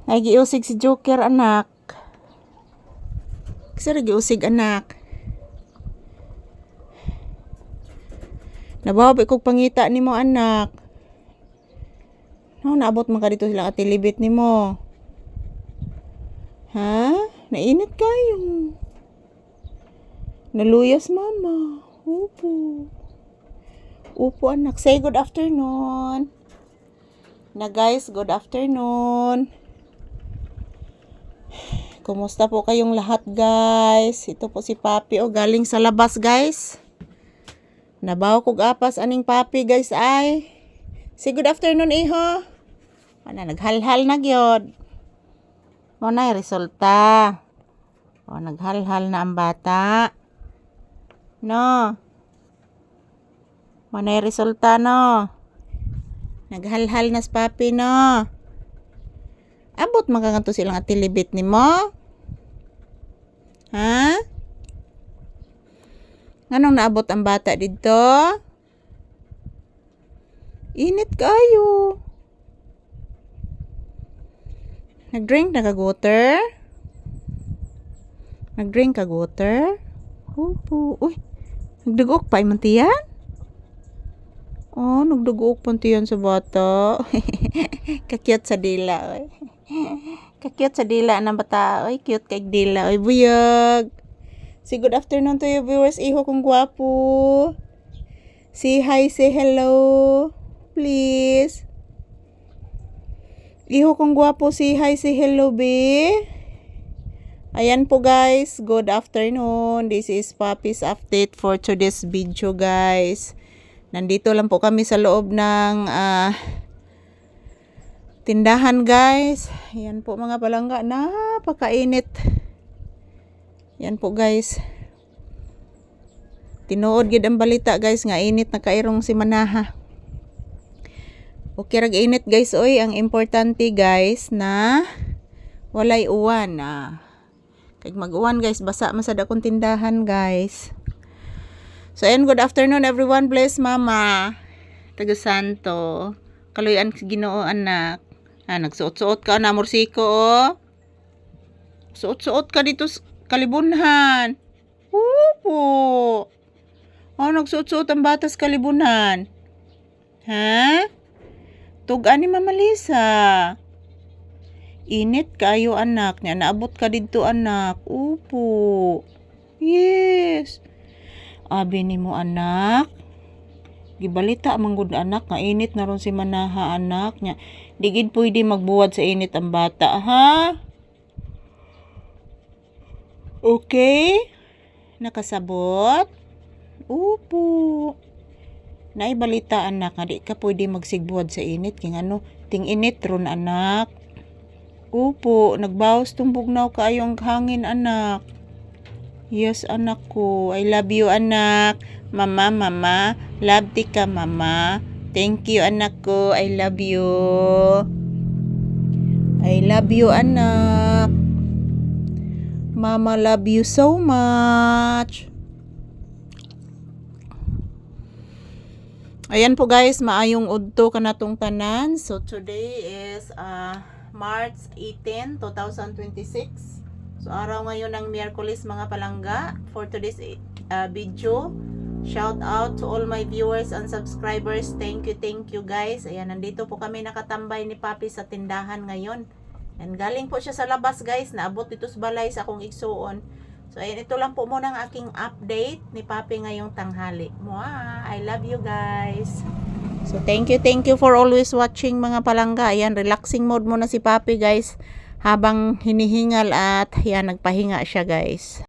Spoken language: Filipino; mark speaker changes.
Speaker 1: Ay giusig si Joker anak. Kasi giusig anak. Nabawi kog pangita nimo anak. No, naabot man ka dito silang atilibit nimo. Ha? Nainit kayo. Naluyas mama. Upo. Upo anak. Say good afternoon. Na guys, good afternoon. Kumusta po kayong lahat guys? Ito po si Papi o galing sa labas guys. Nabaw kog apas aning Papi guys ay. Say good afternoon iho. Ana naghalhal na gyud. Mo na resulta. O naghalhal na ang bata. No. Mo na resulta no. Naghalhal na si Papi no. Abot magaganto silang atilibit nimo. Ha? Anong naabot ang bata dito? Init kayo. Nag-drink na kag-water? Nag-drink kag-water? Opo. Uy, nagdugok pa imong tiyan? Oh, nagdugok pa tiyan sa bata. Kakyut sa dila. Oy. Kakyut sa dila ng bata. Oy, cute kay dila. Oy, buyog. Say good afternoon to you viewers. Iho kong gwapo. Say hi, say hello. Please. Iho kong gwapo, say hi, say hello, be. Ayan po guys. Good afternoon. This is Papi's update for today's video guys. Nandito lang po kami sa loob ng tindahan guys. Yan po mga palangga. Napakainit. Yan po guys. Tinuod gid ang balita guys nga init na kairong si Manaha. Okay rag init guys oy. Ang importante guys na walay uwan kag mag-uwan guys basa man sad akong tindahan guys. So and good afternoon everyone. Bless mama. Taga Santo. Kaluyan sa Ginoo anak. Nagsuot-suot ka na morsiko oh. Suot-suot ka dito kalibunhan. Upo. Nagsuot-suot ang batas kalibunhan. Ha? Tugan ni Mama Lisa. Init kayo anak. Naabot ka dito anak. Upo. Yes. Abi ni mo anak. Gibalita manggod anak nga init na ron si Manaha anak nya. Digid pwede magbuwad sa init ang bata ha. Okay? Nakasabot? Upo. Naibalita anak nga di ka pwede magsigbuwad sa init king ano ting init ron anak. Upo, nagbawas tong bugnaw kaayo ang hangin anak. Yes anak ko. I love you anak. Mama, mama. Love tika mama. Thank you anak ko. I love you. I love you anak. Mama love you so much. Ayan po guys. Maayong udto ka natong tanan. So today is March 18, 2026. So araw ngayon ng Miyerkules mga palangga. For today's video, shout out to all my viewers and subscribers. Thank you guys. Ayan, nandito po kami nakatambay ni Papi sa tindahan ngayon. And galing po siya sa labas guys. Naabot dito sa balay sa akong igsuon. So ayan, ito lang po muna ang aking update ni Papi ngayong tanghali. I love you guys. So thank you for always watching mga palangga. Ayan, relaxing mode muna si Papi guys. Habang hinihingal at yan, nagpahinga siya guys.